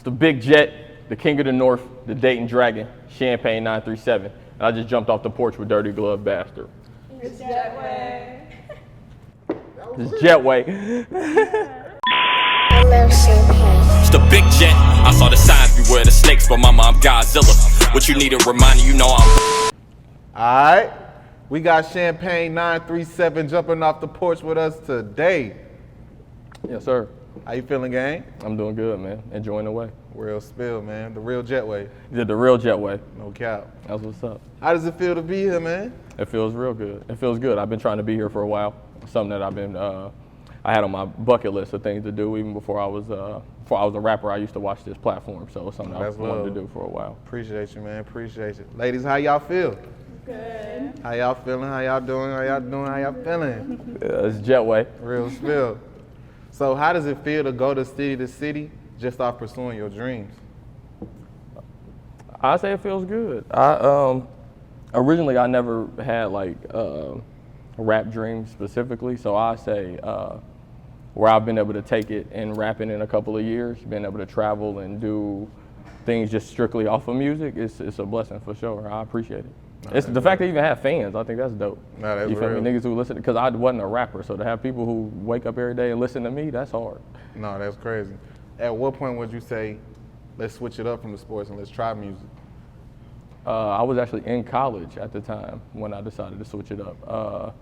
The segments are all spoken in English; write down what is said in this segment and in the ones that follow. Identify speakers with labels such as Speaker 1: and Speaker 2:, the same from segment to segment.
Speaker 1: the big jet, the king of the north, the Dayton Dragon, Champagne937. And I just jumped off the porch with Dirty Glove Bastard.
Speaker 2: It's Jetway.
Speaker 1: It's Jetway.
Speaker 3: It's the big jet. I saw the signs, beware the snakes, but mama, I'm Godzilla. What you need a reminder, you know I'm.
Speaker 4: Alright, we got Champagne937 jumping off the porch with us today.
Speaker 1: Yes, sir.
Speaker 4: How you feeling, gang?
Speaker 1: I'm doing good, man. Enjoying the way.
Speaker 4: Real spill, man. The real Jetway.
Speaker 1: The real Jetway.
Speaker 4: No cap.
Speaker 1: That's what's up.
Speaker 4: How does it feel to be here, man?
Speaker 1: It feels real good. It feels good. I've been trying to be here for a while. Something that I've been, I had on my bucket list of things to do even before I was a rapper. I used to watch this platform, so it's something I wanted to do for a while.
Speaker 4: Appreciate you, man. Appreciate you. Ladies, how y'all feel?
Speaker 2: Good.
Speaker 4: How y'all feeling? How y'all doing? How y'all doing? How y'all feeling?
Speaker 1: It's Jetway.
Speaker 4: Real spill. So how does it feel to go to city just off pursuing your dreams?
Speaker 1: I say it feels good. Originally I never had like rap dreams specifically, so I say where I've been able to take it and rapping in a couple of years, being able to travel and do things just strictly off of music, it's a blessing for sure. I appreciate it. It's the fact that you even have fans. I think that's dope.
Speaker 4: No, that's
Speaker 1: you feel
Speaker 4: real.
Speaker 1: me? Niggas who listen, because I wasn't a rapper, so to have people who wake up every day and listen to me, that's hard.
Speaker 4: No, that's crazy. At what point would you say, let's switch it up from the sports and let's try music?
Speaker 1: I was actually in college at the time when I decided to switch it up.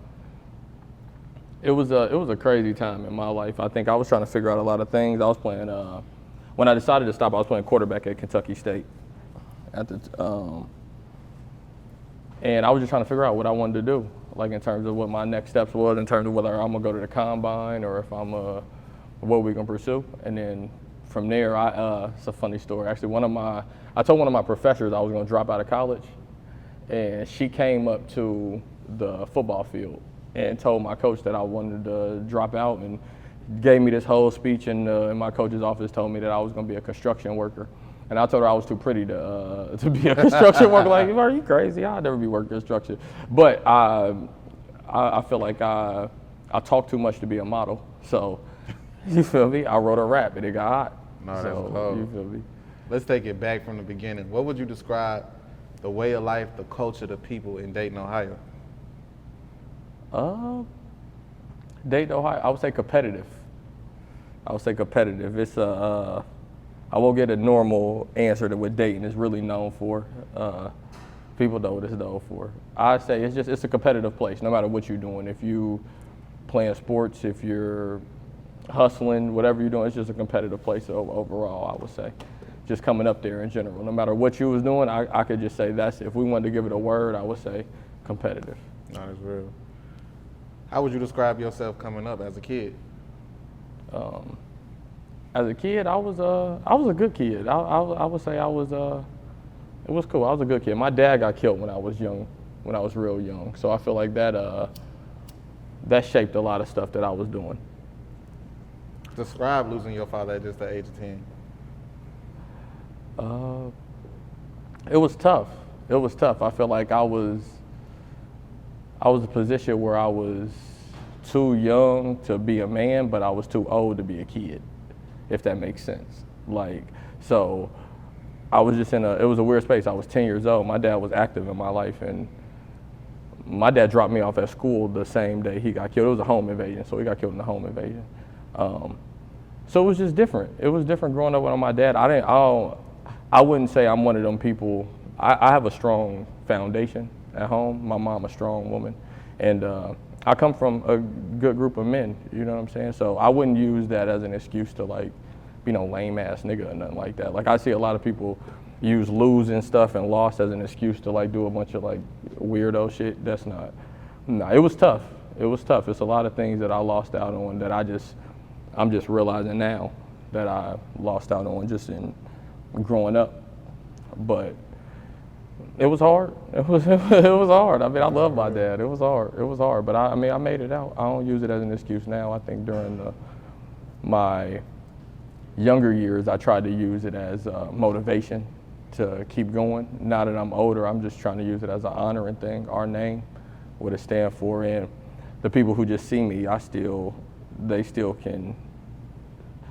Speaker 1: It was a crazy time in my life. I think I was trying to figure out a lot of things. I was playing, when I decided to stop, I was playing quarterback at Kentucky State. And I was just trying to figure out what I wanted to do, like in terms of what my next steps was, in terms of whether I'm gonna go to the combine or if I'm what we gonna pursue. And then from there, it's a funny story. Actually, I told one of my professors I was gonna drop out of college, and she came up to the football field and told my coach that I wanted to drop out, and gave me this whole speech in my coach's office, told me that I was gonna be a construction worker. And I told her I was too pretty to be a construction worker. Like, are you crazy? I'll never be working construction. But I feel like I talk too much to be a model. So, you feel me? I wrote a rap and it got hot.
Speaker 4: No, that's
Speaker 1: so,
Speaker 4: cold.
Speaker 1: you feel me?
Speaker 4: Let's take it back from the beginning. What would you describe the way of life, the culture, the people in Dayton, Ohio?
Speaker 1: Dayton, Ohio, I would say competitive. It's I won't get a normal answer to what Dayton is really known for. People know what it's known for. I say it's a competitive place, no matter what you're doing. If you playing sports, if you're hustling, whatever you're doing, it's just a competitive place overall, I would say. Just coming up there in general. No matter what you was doing, I could just say if we wanted to give it a word, I would say competitive.
Speaker 4: No, that's real. How would you describe yourself coming up as a kid?
Speaker 1: As a kid, I was a good kid. I would say it was cool. I was a good kid. My dad got killed when I was young, when I was real young. So I feel like that shaped a lot of stuff that I was doing.
Speaker 4: Describe losing your father at just the age of 10.
Speaker 1: It was tough. I feel like I was in a position where I was too young to be a man, but I was too old to be a kid, if that makes sense. Like, so I was just it was a weird space. I was 10 years old. My dad was active in my life, and my dad dropped me off at school the same day he got killed. It was a home invasion, so he got killed in a home invasion. So it was just different. It was different growing up with my dad. I wouldn't say I'm one of them people. I have a strong foundation at home. My mom a strong woman, and I come from a good group of men, you know what I'm saying? So I wouldn't use that as an excuse to lame ass nigga or nothing like that. Like, I see a lot of people use losing stuff and loss as an excuse to do a bunch of weirdo shit. That's not, it was tough. It's a lot of things that I lost out on that I'm just realizing now that I lost out on just in growing up. But it was hard. It was hard. I mean, I love my dad. It was hard. But I made it out. I don't use it as an excuse now. I think during my younger years, I tried to use it as motivation to keep going. Now that I'm older, I'm just trying to use it as an honoring thing, our name, what it stands for. And the people who just see me, they still can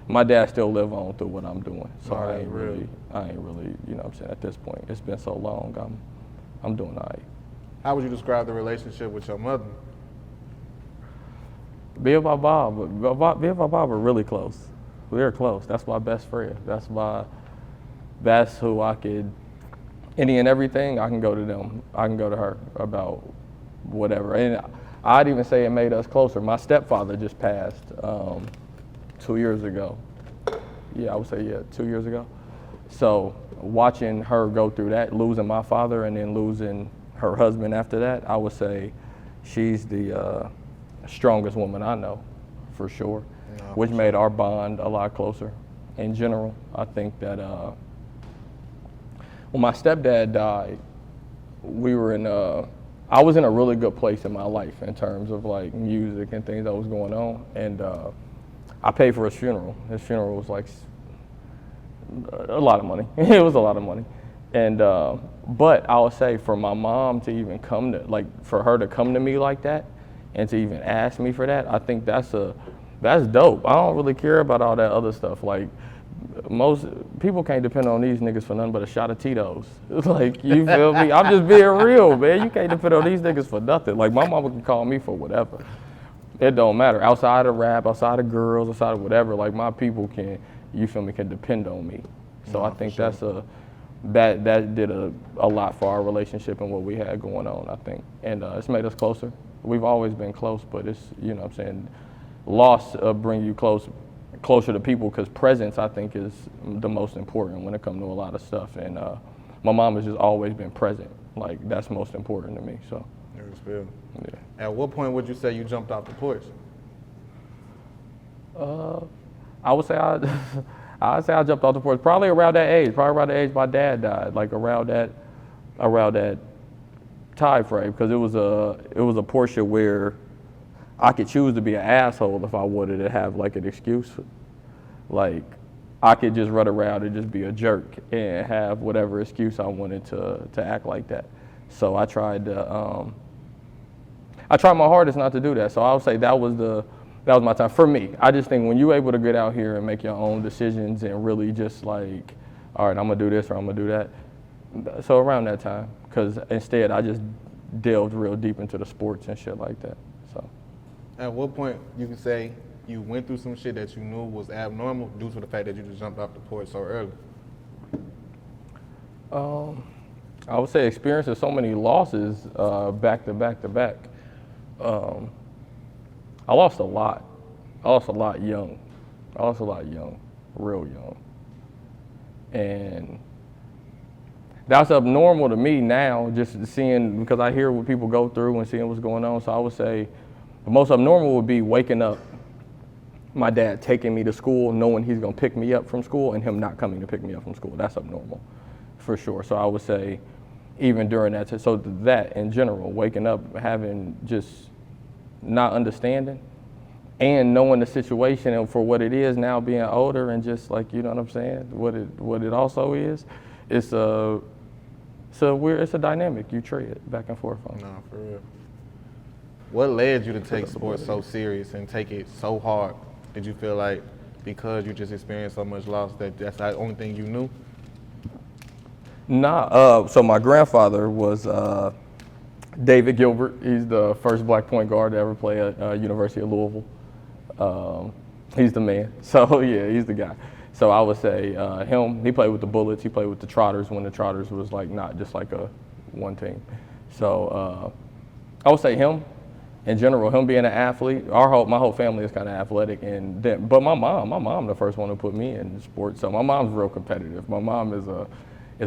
Speaker 1: my dad still live on through what I'm doing. So
Speaker 4: Oh,
Speaker 1: I
Speaker 4: that's
Speaker 1: ain't
Speaker 4: real.
Speaker 1: really, you know what I'm saying, at this point. It's been so long, I'm doing all right.
Speaker 4: How would you describe the relationship with your mother?
Speaker 1: Bill and Bob are really close. We're close. That's my best friend. That's who I could, any and everything, I can go to them. I can go to her about whatever. And I'd even say it made us closer. My stepfather just passed 2 years ago. Yeah, I would say, 2 years ago. So watching her go through that, losing my father and then losing her husband after that, I would say she's the strongest woman I know, for sure, which made our bond a lot closer in general. I think that when my stepdad died, I was in a really good place in my life in terms of like music and things that was going on, and I paid for his funeral. His funeral was like a lot of money. It was a lot of money. And but I would say for my mom to even come to, like, for her to come to me like that and to even ask me for that, I think that's dope. I don't really care about all that other stuff. Like, most people can't depend on these niggas for nothing but a shot of Tito's. Like, you feel me? I'm just being real, man. You can't depend on these niggas for nothing. Like, my mama can call me for whatever. It don't matter. Outside of rap, outside of girls, outside of whatever, like, my people can, you feel me, can depend on me. So I think that's that did a lot for our relationship and what we had going on, I think. And it's made us closer. We've always been close, but it's, you know what I'm saying, loss bring you closer to people, because presence, I think, is the most important when it comes to a lot of stuff. And my mom has just always been present. Like, that's most important to me, so.
Speaker 4: Yeah. At what point would you say you jumped off the porch?
Speaker 1: I would say I'd say I jumped off the porch probably around that age. Probably around the age my dad died, like around that time frame, because it was a portion where I could choose to be an asshole if I wanted to have like an excuse. Like, I could just run around and just be a jerk and have whatever excuse I wanted to act like that. So I tried my hardest not to do that. So I would say that was my time for me. I just think when you're able to get out here and make your own decisions and really just like, all right, I'm gonna do this or I'm gonna do that. So around that time, because instead I just delved real deep into the sports and shit like that. So.
Speaker 4: At what point you can say you went through some shit that you knew was abnormal due to the fact that you just jumped off the porch so early?
Speaker 1: I would say experiencing so many losses back to back to back. I lost a lot. I lost a lot young, real young. And that's abnormal to me now, just seeing, because I hear what people go through and seeing what's going on. So I would say the most abnormal would be waking up, my dad taking me to school, knowing he's gonna pick me up from school, and him not coming to pick me up from school. That's abnormal, for sure. So I would say even during that, so that in general, waking up, having just not understanding and knowing the situation and for what it is now, being older, and just like, you know what I'm saying, what it also is, it's a dynamic you trade back and forth on.
Speaker 4: No, for real. What led you to take sports so serious and take it so hard? Did you feel like because you just experienced so much loss that that's the only thing you knew?
Speaker 1: Nah, so my grandfather was David Gilbert. He's the first black point guard to ever play at University of Louisville. He's the man. So yeah, he's the guy. So I would say him. He played with the Bullets. He played with the Trotters when the Trotters was like not just like a one team. So I would say him. In general, him being an athlete, my whole family is kind of athletic, but my mom, the first one to put me in sports. So my mom's real competitive. My mom is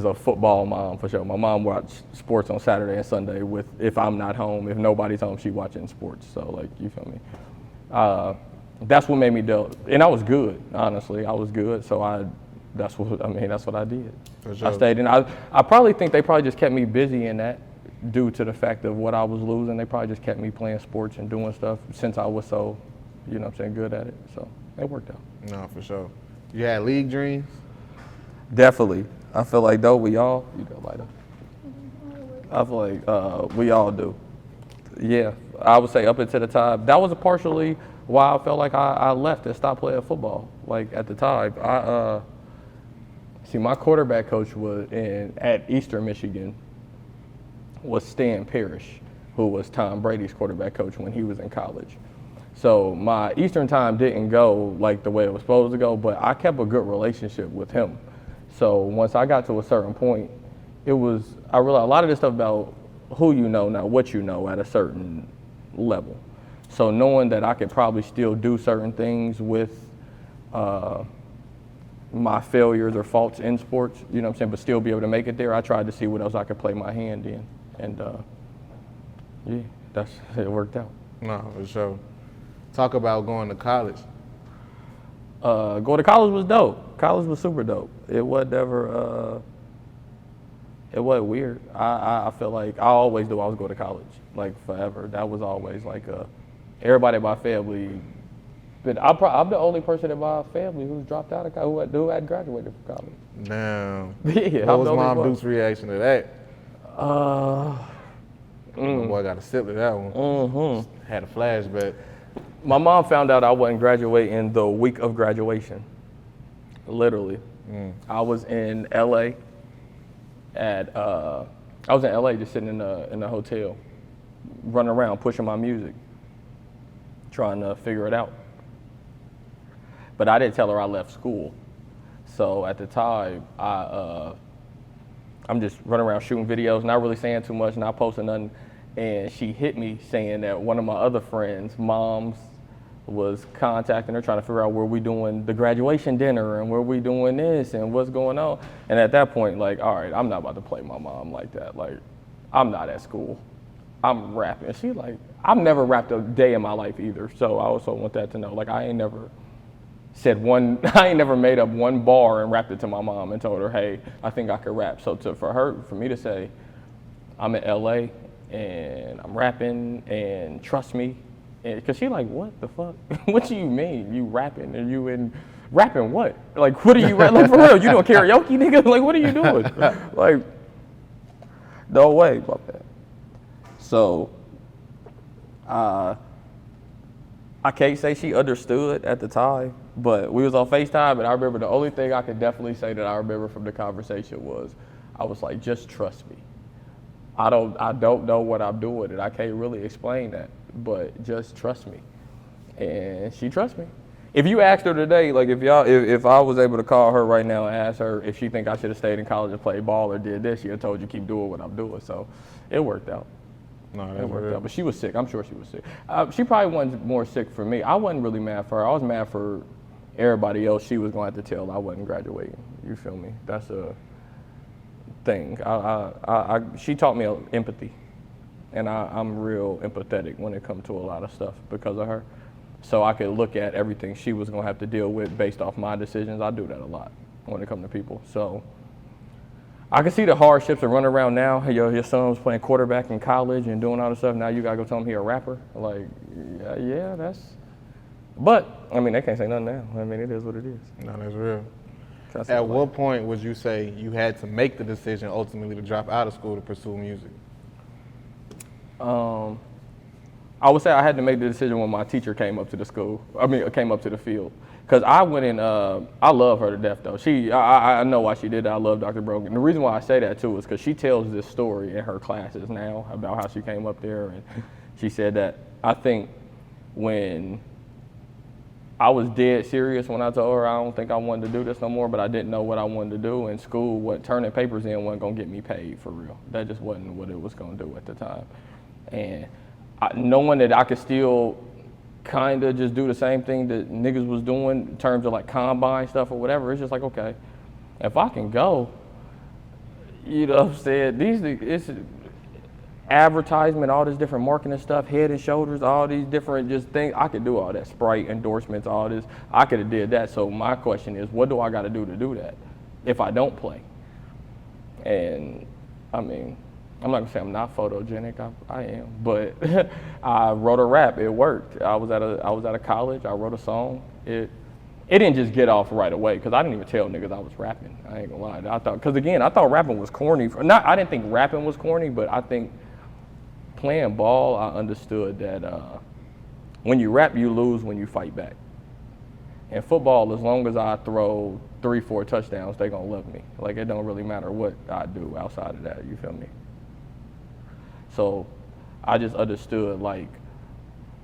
Speaker 1: a football mom for sure. My mom watches sports on Saturday and Sunday if I'm not home. If nobody's home, she watching sports. So like, you feel me? That's what made me deal, and I was good. Honestly, I was good. So that's what I did.
Speaker 4: For sure.
Speaker 1: I stayed in. I probably think they probably just kept me busy in that, due to the fact of what I was losing. They probably just kept me playing sports and doing stuff since I was so, you know what I'm saying, good at it. So it worked out.
Speaker 4: No, for sure. You had league dreams?
Speaker 1: Definitely. I feel like though we all, you got light up. I feel like we all do. Yeah, I would say up until the time, that was partially why I felt like I left and stopped playing football. Like at the time, my quarterback coach was at Eastern Michigan was Stan Parrish, who was Tom Brady's quarterback coach when he was in college. So my Eastern time didn't go like the way it was supposed to go, but I kept a good relationship with him. So once I got to a certain point, I realized a lot of this stuff about who you know, not what you know, at a certain level. So knowing that I could probably still do certain things with my failures or faults in sports, you know what I'm saying, but still be able to make it there, I tried to see what else I could play my hand in. And it worked out.
Speaker 4: No, for sure. Talk about going to college.
Speaker 1: Going to college was dope. College was super dope. It wasn't ever, it wasn't weird. I feel like I always knew I was going to college, like forever. That was always like everybody in my family. But I'm the only person in my family who's dropped out of college, who hadn't graduated from college.
Speaker 4: Damn.
Speaker 1: Yeah,
Speaker 4: what was Mom Duke's reaction to that? My boy got a sip of that one.
Speaker 1: Mm-hmm.
Speaker 4: Had a flashback.
Speaker 1: My mom found out I wasn't graduating the week of graduation. Literally. I was in LA just sitting in the hotel, running around pushing my music, trying to figure it out. But I didn't tell her I left school. So at the time, I'm just running around shooting videos, not really saying too much, not posting nothing. And she hit me saying that one of my other friends' moms was contacting her, trying to figure out where we doing the graduation dinner and where we doing this and what's going on. And at that point, like, all right, I'm not about to play my mom like that. Like, I'm not at school. I'm rapping. And she like, I've never rapped a day in my life either. So I also want that to know, like, I ain't never made up one bar and rapped it to my mom and told her, hey, I think I could rap. So for me to say, I'm in LA and I'm rapping and trust me, because she like, what the fuck? What do you mean you rapping? And you in rapping what? Like, what are you rapping? Like, for real, you doing karaoke, nigga? Like, what are you doing? Like, no way about that. So, I can't say she understood at the time, but we was on FaceTime, and I remember the only thing I could definitely say that I remember from the conversation was, I was like, just trust me. I don't know what I'm doing, and I can't really explain that, but just trust me. And she trusts me. If you asked her today, like if I was able to call her right now and ask her if she think I should have stayed in college and played ball or did this, she'd have told you keep doing what I'm doing. So it worked out.
Speaker 4: No,
Speaker 1: it worked out. But she was sick. I'm sure she was sick. She probably wasn't more sick for me. I wasn't really mad for her. I was mad for everybody else. She was going to have to tell I wasn't graduating. You feel me? That's a thing. She taught me empathy, and I'm real empathetic when it comes to a lot of stuff because of her. So I could look at everything she was gonna have to deal with based off my decisions. I do that a lot when it comes to people. So I can see the hardships of running around now. Your son was playing quarterback in college and doing all this stuff. Now you gotta go tell him he a rapper. Like, yeah, that's. But I mean, they can't say nothing now. I mean, it is what it is.
Speaker 4: No, that's real. At what point would you say you had to make the decision ultimately to drop out of school to pursue music?
Speaker 1: I would say I had to make the decision when my teacher came up to the school. Came up to the field. Because I went in, I love her to death though. I know why she did that. I love Dr. Brogan. The reason why I say that too is because she tells this story in her classes now about how she came up there. And she said that, I think when I was dead serious when I told her I don't think I wanted to do this no more, but I didn't know what I wanted to do in school. Turning papers in wasn't gonna get me paid for real. That just wasn't what it was gonna do at the time. And knowing that I could still kind of just do the same thing that niggas was doing in terms of like combine stuff or whatever, it's just like, okay, if I can go, you know what I'm saying? It's advertisement, all this different marketing stuff, Head and Shoulders, all these different just things. I could do all that, Sprite, endorsements, all this. I could have did that. So my question is, what do I got to do that if I don't play? And I mean, I'm not gonna say I'm not photogenic. I am, but I wrote a rap. It worked. I was at a college. I wrote a song. It didn't just get off right away because I didn't even tell niggas I was rapping. I ain't gonna lie. I thought rapping was corny. I didn't think rapping was corny, but I think playing ball, I understood that When you rap, you lose when you fight back. In football, as long as I throw 3-4 touchdowns, they gonna love me. Like, it don't really matter what I do outside of that, you feel me? So I just understood like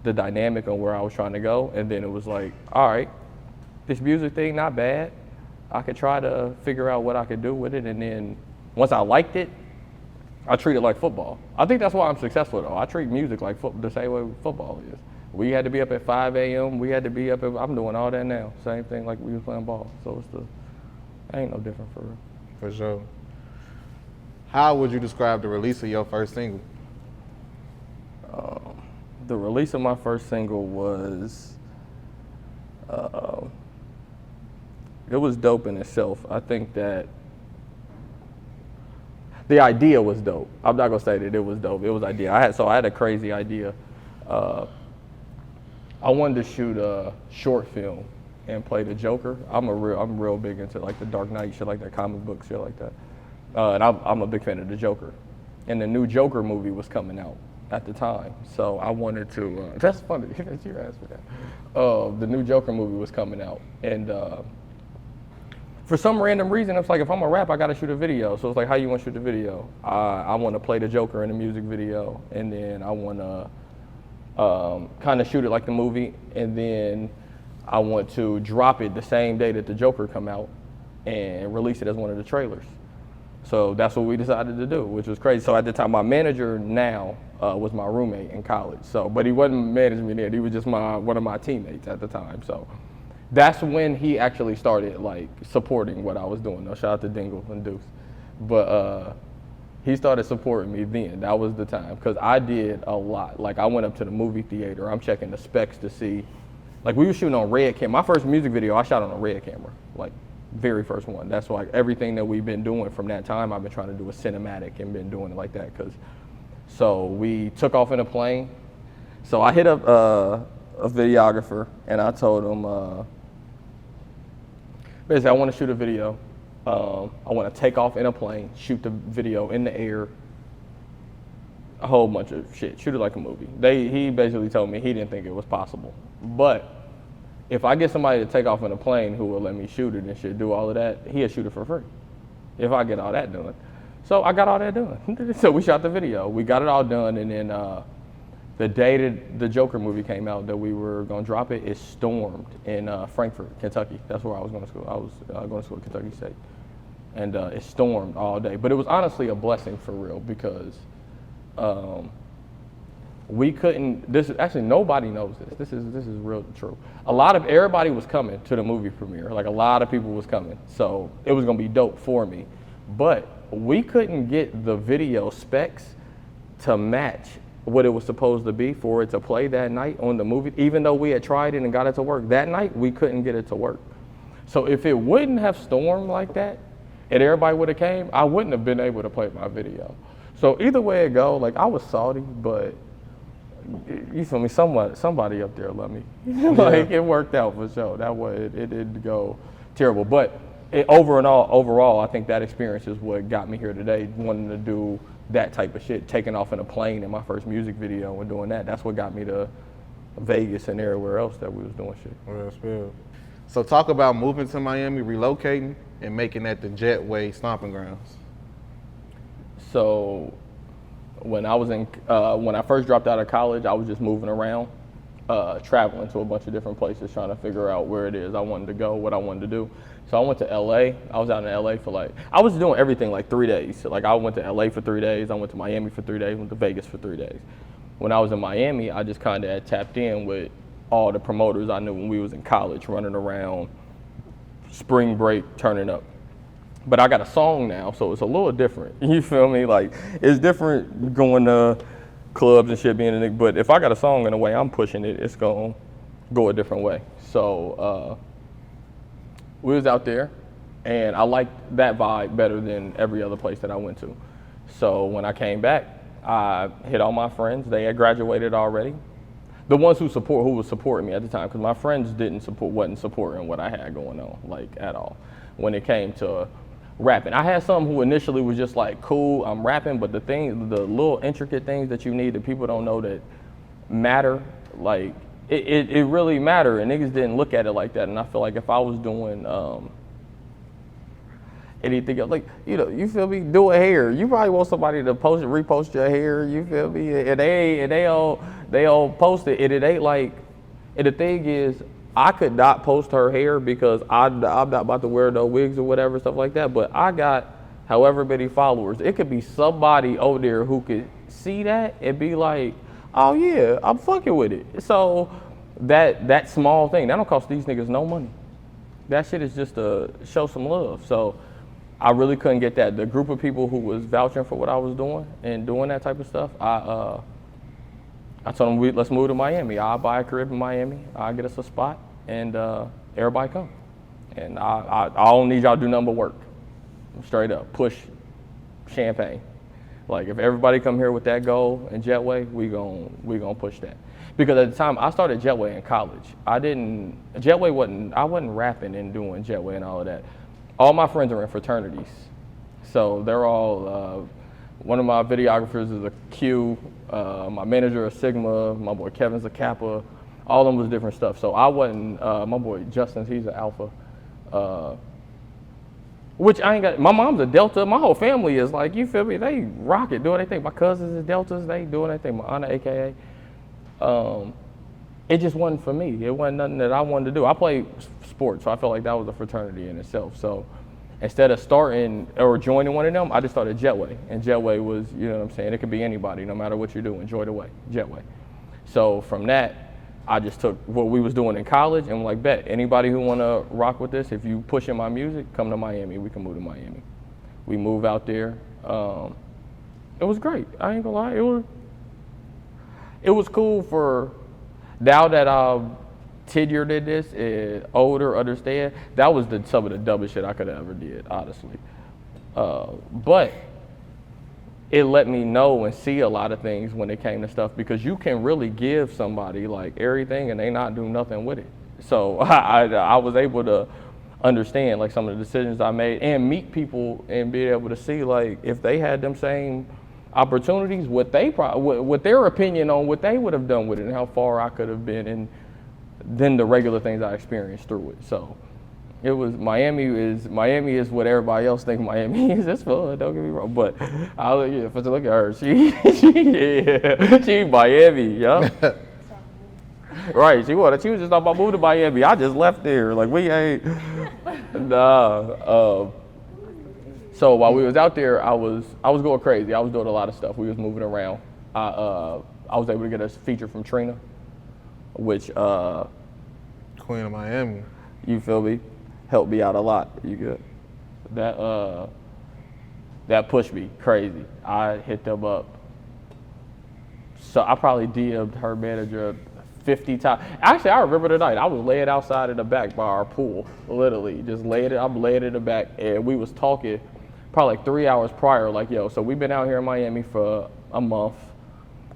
Speaker 1: the dynamic of where I was trying to go, and then it was like, all right, this music thing, not bad. I could try to figure out what I could do with it, and then once I liked it, I treat it like football. I think that's why I'm successful though. I treat music like the same way football is. We had to be up at 5 a.m. We had to be up at, I'm doing all that now. Same thing like we was playing ball. So ain't no different for real.
Speaker 4: For sure. How would you describe the release of your first single?
Speaker 1: The release of my first single was, it was dope in itself. I think that the idea was dope. I'm not gonna say that it was dope. It was idea. I had a crazy idea. I wanted to shoot a short film and play the Joker. I'm real big into like the Dark Knight shit, like that, comic book shit like that. And I'm a big fan of the Joker. And the new Joker movie was coming out at the time, so I wanted to. That's funny that you asked me that. The new Joker movie was coming out, and for some random reason, it's like if I'm a rap, I gotta shoot a video. So it's like, how you want to shoot the video? I want to play the Joker in a music video, and then I want to kind of shoot it like the movie, and then I want to drop it the same day that the Joker come out and release it as one of the trailers. So that's what we decided to do, which was crazy. So at the time, my manager now was my roommate in college. So, but he wasn't managing me then. He was just one of my teammates at the time. So that's when he actually started like supporting what I was doing. Shout out to Dingle and Deuce. But he started supporting me then. That was the time, because I did a lot. Like, I went up to the movie theater. I'm checking the specs to see. Like, we were shooting on red camera. My first music video, I shot on a red camera. Like, very first one. That's why everything that we've been doing from that time, I've been trying to do a cinematic and been doing it like that. So we took off in a plane. So I hit up a videographer, and I told him, basically, I want to shoot a video. I want to take off in a plane, shoot the video in the air, a whole bunch of shit, shoot it like a movie. He basically told me he didn't think it was possible. But if I get somebody to take off in a plane who will let me shoot it and shit, do all of that, he'll shoot it for free if I get all that done. So I got all that done. So we shot the video. We got it all done, and then the day that the Joker movie came out that we were going to drop it, it stormed in Frankfort, Kentucky. That's where I was going to school. I was going to school at Kentucky State. And it stormed all day. But it was honestly a blessing for real, because we couldn't, actually nobody knows this. This is real true. Everybody was coming to the movie premiere. Like, a lot of people was coming. So it was going to be dope for me. But we couldn't get the video specs to match what it was supposed to be for it to play that night on the movie. Even though we had tried it and got it to work that night, we couldn't get it to work. So if it wouldn't have stormed like that and everybody would have came, I wouldn't have been able to play my video. So either way it go, like, I was salty, but you feel me, somebody up there loved me. Like, it worked out for sure. That way it didn't go terrible. But overall, I think that experience is what got me here today, wanting to do that type of shit, taking off in a plane in my first music video and doing that. That's what got me to Vegas and everywhere else that we was doing shit.
Speaker 4: Well, so talk about moving to Miami, relocating, and making that the Jetway stomping grounds.
Speaker 1: So when I first dropped out of college, I was just moving around, traveling to a bunch of different places, trying to figure out where it is I wanted to go, what I wanted to do. So I went to LA. I was out in LA for I was doing everything like 3 days. So I went to LA for 3 days. I went to Miami for 3 days, went to Vegas for 3 days. When I was in Miami, I just kind of had tapped in with all the promoters I knew when we was in college, running around, spring break, turning up. But I got a song now, so it's a little different. You feel me? Like, it's different going to clubs and shit, being a nigga. But if I got a song in the way I'm pushing it, it's going to go a different way. So we was out there, and I liked that vibe better than every other place that I went to. So when I came back, I hit all my friends. They had graduated already. The ones who was supporting me at the time, because my friends wasn't supporting what I had going on, like, at all. When it came to rapping, I had some who initially was just like, cool, I'm rapping, but the little intricate things that you need that people don't know that matter, like, it really mattered, and niggas didn't look at it like that. And I feel like if I was doing anything else, like, you know, you feel me, doing hair, you probably want somebody to repost your hair, you feel me, and they all post it, and it ain't like, and the thing is, I could not post her hair because I'm not about to wear no wigs or whatever, stuff like that, but I got however many followers. It could be somebody over there who could see that and be like, oh yeah, I'm fucking with it. So that small thing, that don't cost these niggas no money. That shit is just to show some love. So I really couldn't get that. The group of people who was vouching for what I was doing and doing that type of stuff, I told them, let's move to Miami. I'll buy a crib in Miami. I'll get us a spot, and everybody come. And I don't need y'all to do nothing but work. Straight up, push Champagne. Like, if everybody come here with that goal in Jetway, we gon' push that. Because at the time, I started Jetway in college. I wasn't rapping and doing Jetway and all of that. All my friends are in fraternities. So they're all, one of my videographers is a Q, my manager is Sigma, my boy Kevin's a Kappa, all of them was different stuff. So I wasn't, my boy Justin, he's an Alpha. Which I ain't got, my mom's a Delta, my whole family is like, you feel me, they rock it, doing their thing. My cousins is Deltas, they doing their thing, my Anna, AKA. It just wasn't for me. It wasn't nothing that I wanted to do. I played sports, so I felt like that was a fraternity in itself. So instead of starting or joining one of them, I just started Jetway. And Jetway was, you know what I'm saying, it could be anybody, no matter what you do, enjoy the way, Jetway. So from that, I just took what we was doing in college and was like, bet, anybody who wanna rock with this, if you pushing my music, come to Miami, we can move to Miami. We move out there. It was great, I ain't gonna lie. It was cool for, now that I'm tenured in this and older, understand, that was some of the dumbest shit I could have ever did, honestly. But it let me know and see a lot of things when it came to stuff, because you can really give somebody like everything and they not do nothing with it. So I was able to understand like some of the decisions I made and meet people and be able to see like if they had them same opportunities, what their opinion on what they would have done with it and how far I could have been, and then the regular things I experienced through it. So it was, Miami is what everybody else thinks Miami is. It's fun, don't get me wrong. But if I look at her, she Miami, yeah. Right, she was just talking about moving to Miami. I just left there, like we ain't. Nah. So while we was out there, I was going crazy. I was doing a lot of stuff. We was moving around. I was able to get a feature from Trina, which
Speaker 4: Queen of Miami.
Speaker 1: You feel me? Helped me out a lot. You good? That pushed me crazy. I hit them up. So I probably DM'd her manager 50 times. Actually, I remember the night. I was laying outside in the back by our pool, literally. I'm laying in the back, and we was talking probably like 3 hours prior, like, yo, so we've been out here in Miami for a month.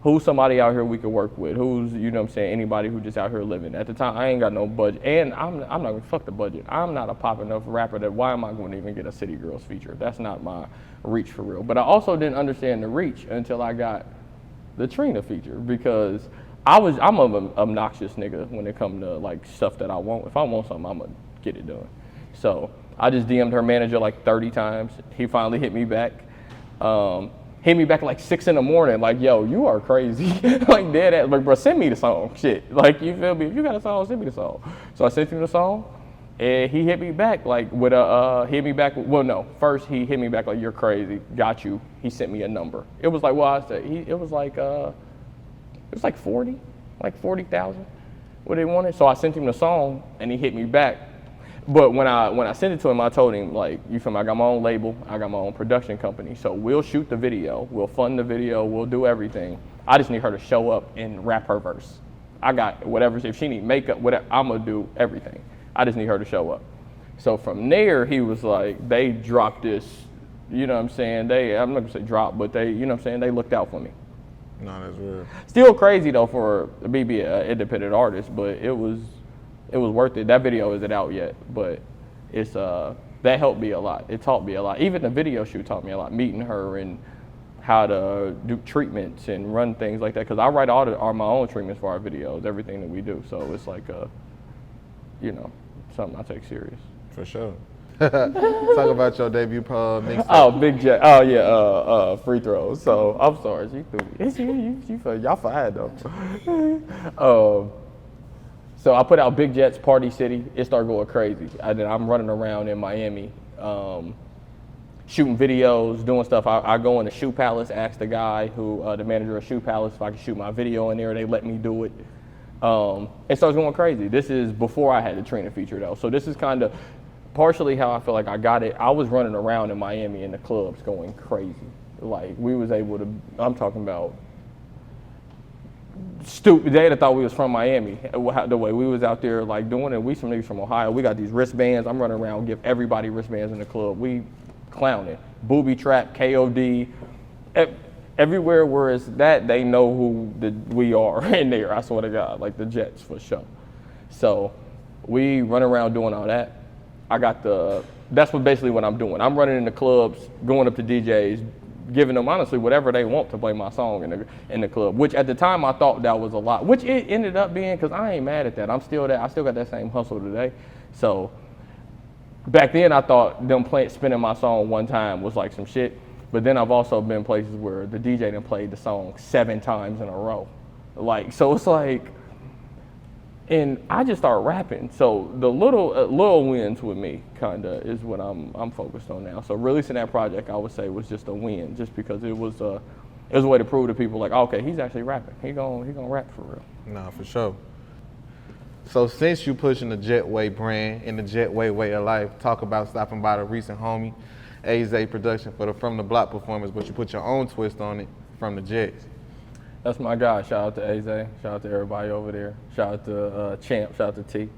Speaker 1: Who's somebody out here we could work with? Who's, you know what I'm saying, anybody who just out here living. At the time, I ain't got no budget. And I'm not gonna fuck the budget. I'm not a pop enough rapper that why am I gonna even get a City Girls feature? That's not my reach for real. But I also didn't understand the reach until I got the Trina feature, because I'm an obnoxious nigga when it comes to like stuff that I want. If I want something, I'm gonna get it done. So I just DM'd her manager like 30 times. He finally hit me back. Hit me back at like 6 in the morning, like, yo, you are crazy. Like, dead ass, like, bro, send me the song, shit. Like, you feel me? If you got a song, send me the song. So I sent him the song, and he hit me back, like, with first he hit me back like, you're crazy, got you. He sent me a number. It was like, well, I said, it was like 40,000, what they wanted. So I sent him the song, and he hit me back. But when I sent it to him, I told him, like, you feel me, I got my own label, I got my own production company, so we'll shoot the video, we'll fund the video, we'll do everything. I just need her to show up and rap her verse. I got whatever, if she need makeup, whatever, I'm gonna do everything. I just need her to show up. So from there, he was like, they dropped this, you know what I'm saying, I'm not gonna say drop, but they, you know what I'm saying, they looked out for me.
Speaker 4: No, that's real.
Speaker 1: Still crazy though for me being an independent artist, but it was worth it. That video isn't out yet, but it's that helped me a lot. It taught me a lot. Even the video shoot taught me a lot. Meeting her and how to do treatments and run things like that. Because I write all my own treatments for our videos, everything that we do. So it's like something I take serious.
Speaker 4: For sure. Talk about your debut mixtape.
Speaker 1: Oh, Big Jet. Oh yeah, free throws. So I'm sorry, you threw me. Y'all fired though. So I put out Big Jet's Party City. It started going crazy. I'm running around in Miami, shooting videos, doing stuff. I go in the Shoe Palace, ask the guy the manager of Shoe Palace, if I can shoot my video in there. They let me do it. It starts going crazy. This is before I had the Trina feature though. So this is kind of partially how I feel like I got it. I was running around in Miami in the clubs going crazy. Like we was able to, I'm talking about stupid. They thought we was from Miami. The way we was out there like doing it. We some niggas from Ohio. We got these wristbands. I'm running around, give everybody wristbands in the club. We clowning. Booby trap, KOD. Everywhere where it's that, they know who we are in there. I swear to God, like the Jets for sure. So we run around doing all that. That's basically what I'm doing. I'm running in the clubs, going up to DJs, giving them honestly whatever they want to play my song in the club. Which at the time I thought that was a lot, which it ended up being, because I ain't mad at that. I still got that same hustle today. So back then I thought them spinning my song one time was like some shit. But then I've also been places where the DJ done played the song 7 times in a row. Like, so it's like, and I just started rapping. So the little wins with me kind of is what I'm focused on now. So releasing that project, I would say, was just a win, just because it was a way to prove to people like, oh, okay, he's actually rapping. He gonna rap for real.
Speaker 4: Nah, for sure. So since you pushing the Jetway brand and the Jetway way of life, talk about stopping by the recent homie AZ production for the From the Block performance, but you put your own twist on it from the Jets.
Speaker 1: That's my guy. Shout out to AZ. Shout out to everybody over there. Shout out to Champ. Shout out to T.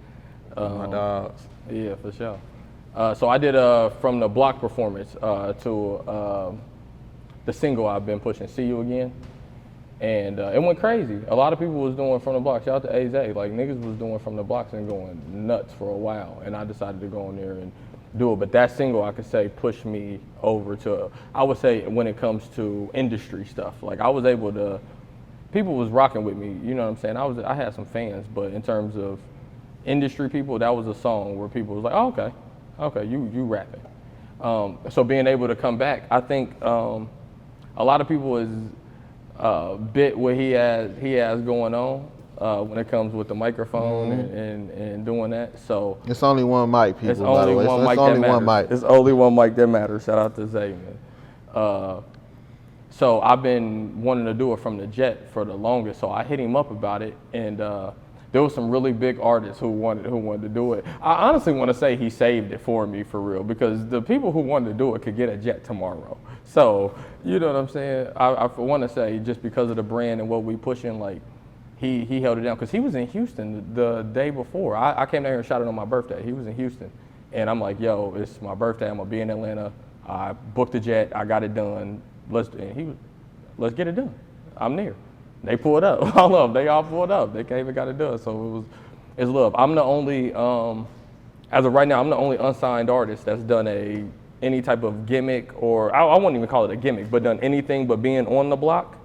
Speaker 4: My dogs.
Speaker 1: Yeah, for sure. So I did From the Block performance to the single I've been pushing, See You Again. And it went crazy. A lot of people was doing From the Block. Shout out to AZ. Like, niggas was doing From the Blocks and going nuts for a while. And I decided to go in there and do it. But that single, I could say, pushed me over to, I would say, when it comes to industry stuff. Like, I was able to, people was rocking with me, you know what I'm saying? I had some fans, but in terms of industry people, that was a song where people was like, oh, okay, you rapping. So being able to come back, I think a lot of people is bit what he has going on when it comes with the microphone and doing that. So
Speaker 4: it's only one mic, people.
Speaker 1: It's only one mic that matters. It's only one mic that matters. Shout out to Zay, man. So I've been wanting to do it from the Jet for the longest. So I hit him up about it, and there was some really big artists who wanted to do it. I honestly want to say he saved it for me for real, because the people who wanted to do it could get a jet tomorrow. So you know what I'm saying? I want to say, just because of the brand and what we pushing, like, he held it down, because he was in Houston the day before. I came down here and shot it on my birthday. He was in Houston, and I'm like, yo, it's my birthday. I'm gonna be in Atlanta. I booked the jet. I got it done. Let's get it done. I'm there. They pulled up. All of them. They all pulled up. They came and got it done. So it's love. I'm the only, as of right now, I'm the only unsigned artist that's done any type of gimmick, or I wouldn't even call it a gimmick, but done anything but being on the block.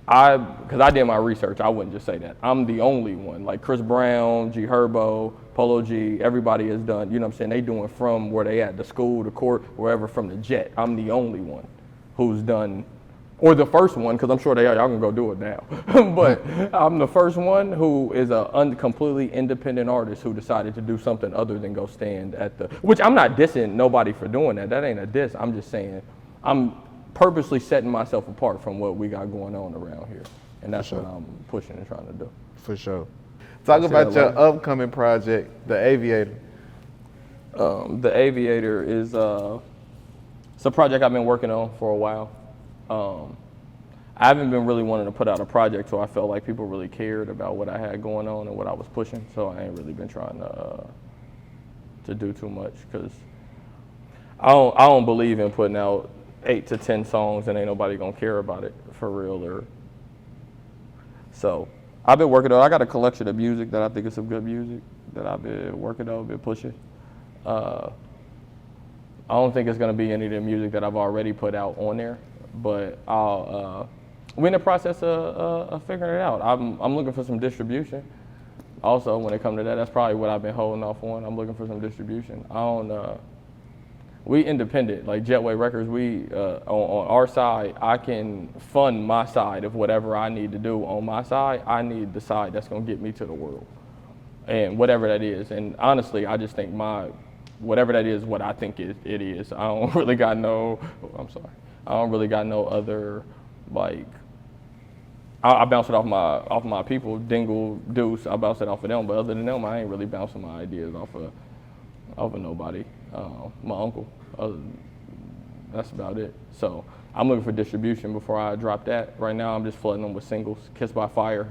Speaker 1: Because I did my research, I wouldn't just say that. I'm the only one. Like Chris Brown, G Herbo, Polo G, everybody has done, you know what I'm saying? They doing from where they at, the school, the court, wherever, from the Jet. I'm the only one who's done, or the first one, because I'm sure y'all can go do it now. But I'm the first one who is a completely independent artist who decided to do something other than go stand at which I'm not dissing nobody for doing that. That ain't a diss. I'm just saying, I'm purposely setting myself apart from what we got going on around here. And that's what I'm pushing and trying to do.
Speaker 4: For sure. Talk about your upcoming project, The Aviator.
Speaker 1: The Aviator is it's a project I've been working on for a while. I haven't been really wanting to put out a project, so I felt like people really cared about what I had going on and what I was pushing. So I ain't really been trying to do too much, because I don't believe in putting out 8 to 10 songs and ain't nobody gonna care about it for real. So I've been working on. I got a collection of music that I think is some good music that I've been working on, been pushing. I don't think it's gonna be any of the music that I've already put out on there, but we're in the process of figuring it out. I'm looking for some distribution. Also, when it comes to that, that's probably what I've been holding off on. I'm looking for some distribution. We independent, like Jetway Records, we, on our side, I can fund my side of whatever I need to do on my side. I need the side that's gonna get me to the world, and whatever that is. And honestly, I just think whatever that is, what I think it is. I don't really got no, I don't really got no other, like, I bounce it off my people, Dingle, Deuce, I bounce it off of them, but other than them, I ain't really bouncing my ideas off of nobody. My uncle, that's about it. So I'm looking for distribution before I drop that. Right now I'm just flooding them with singles. Kiss by Fire,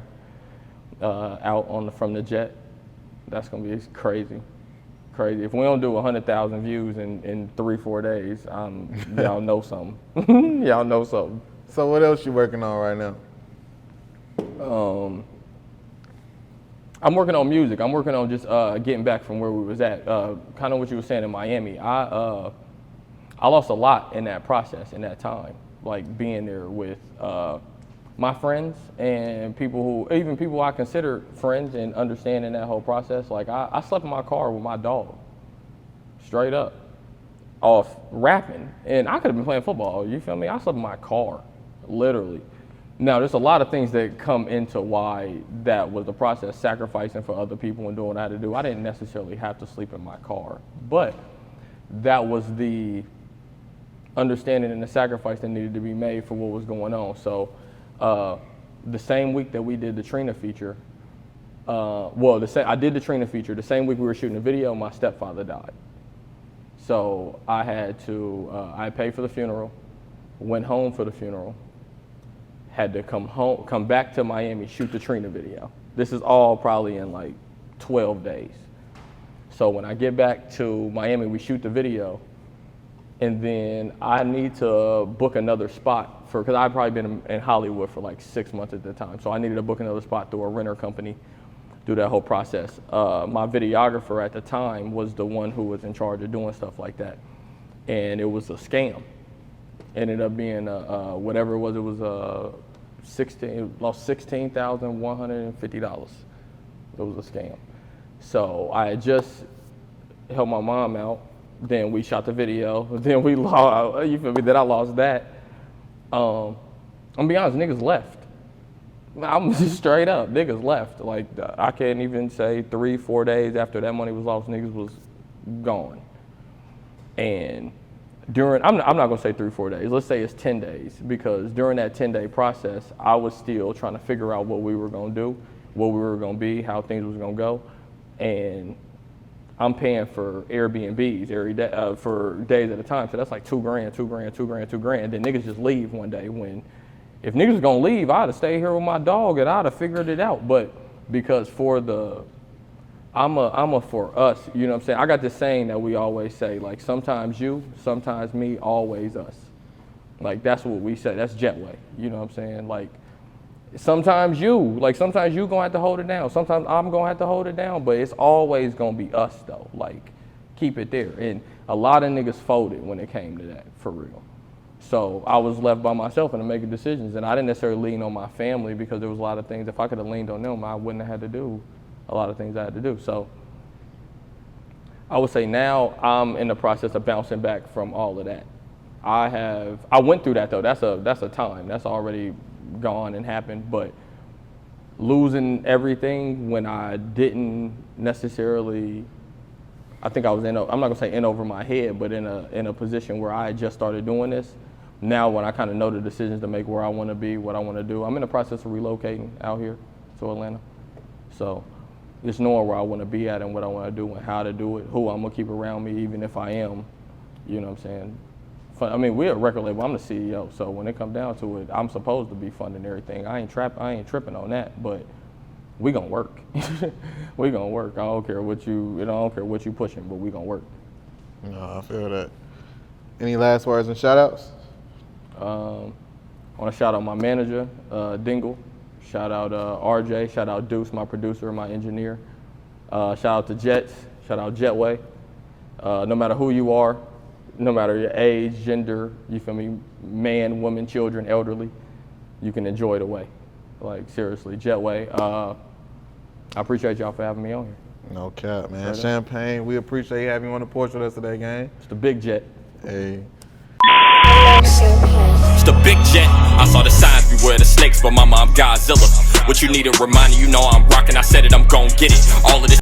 Speaker 1: out from the Jet. That's gonna be crazy. If we don't do 100,000 views in 3-4 days, y'all know something. Y'all know something.
Speaker 4: So what else you working on right now?
Speaker 1: I'm working on music. I'm working on just getting back from where we was at. Kind of what you were saying in Miami. I lost a lot in that process, in that time. Like being there with my friends and people I consider friends, and understanding that whole process. Like I slept in my car with my dog, straight up, off rapping. And I could have been playing football, you feel me? I slept in my car, literally. Now, there's a lot of things that come into why that was the process, sacrificing for other people and doing what I had to do. I didn't necessarily have to sleep in my car, but that was the understanding and the sacrifice that needed to be made for what was going on. So the same week that we did the Trina feature, I did the Trina feature, the same week we were shooting the video, my stepfather died. So I had to, I paid for the funeral, went home for the funeral, had to come back to Miami, shoot the Trina video. This is all probably in like 12 days. So when I get back to Miami, we shoot the video, and then I need to book another spot because I'd probably been in Hollywood for like 6 months at the time. So I needed to book another spot through a renter company, do that whole process. My videographer at the time was the one who was in charge of doing stuff like that. And it was a scam. Ended up being whatever it was lost $16,150. It was a scam. So I had just helped my mom out. Then we shot the video. Then we lost. You feel me? Then I lost that. I'm gonna be honest, niggas left. I'm just straight up. Niggas left. Like I can't even say 3-4 days after that money was lost, niggas was gone. And I'm not gonna say 3-4 days. Let's say it's 10 days, because during that 10-day process, I was still trying to figure out what we were gonna do, what we were gonna be, how things was gonna go, and I'm paying for Airbnbs every day for days at a time. So that's like $2,000. Then niggas just leave one day. When if niggas was gonna leave, I'd have stayed here with my dog and I'd have figured it out. But because I'm a for us, you know what I'm saying? I got this saying that we always say, like, sometimes you, sometimes me, always us. Like, that's what we say. That's Jetway, you know what I'm saying? Like, sometimes you gonna have to hold it down. Sometimes I'm gonna have to hold it down, but it's always gonna be us though. Like, keep it there. And a lot of niggas folded when it came to that, for real. So I was left by myself and making decisions, and I didn't necessarily lean on my family because there was a lot of things, if I could have leaned on them, I wouldn't have had to do a lot of things I had to do. So I would say now I'm in the process of bouncing back from all of that. I went through that though. That's a time. That's already gone and happened. But losing everything when I didn't necessarily, I think I was I'm not gonna say in over my head, but in a position where I had just started doing this. Now when I kind of know the decisions to make, where I want to be, what I want to do, I'm in the process of relocating out here to Atlanta. So just knowing where I want to be at and what I want to do and how to do it, who I'm going to keep around me, even if I am, you know what I'm saying? I mean, we're a record label. I'm the CEO, so when it comes down to it, I'm supposed to be funding everything. I ain't tripping on that, but we going to work. We going to work. I don't care what I don't care what you pushing, but we going to work.
Speaker 4: No, I feel that. Any last words and shout outs?
Speaker 1: I want to shout out my manager, Dingle. Shout out RJ, shout out Deuce, my producer, my engineer. Shout out to Jets, shout out Jetway. No matter who you are, no matter your age, gender, you feel me, man, woman, children, elderly, you can enjoy the way. Like, seriously, Jetway. I appreciate y'all for having me on here.
Speaker 4: No cap, man.
Speaker 1: Straight up.
Speaker 4: Champagne, we appreciate having you on the porch with us today, gang.
Speaker 1: It's the big jet.
Speaker 4: Hey.
Speaker 3: It's the big jet. I saw the signs, beware the snakes, but mama, I'm Godzilla. What you need a reminder, you know I'm rocking. I said it, I'm gon' get it. All of this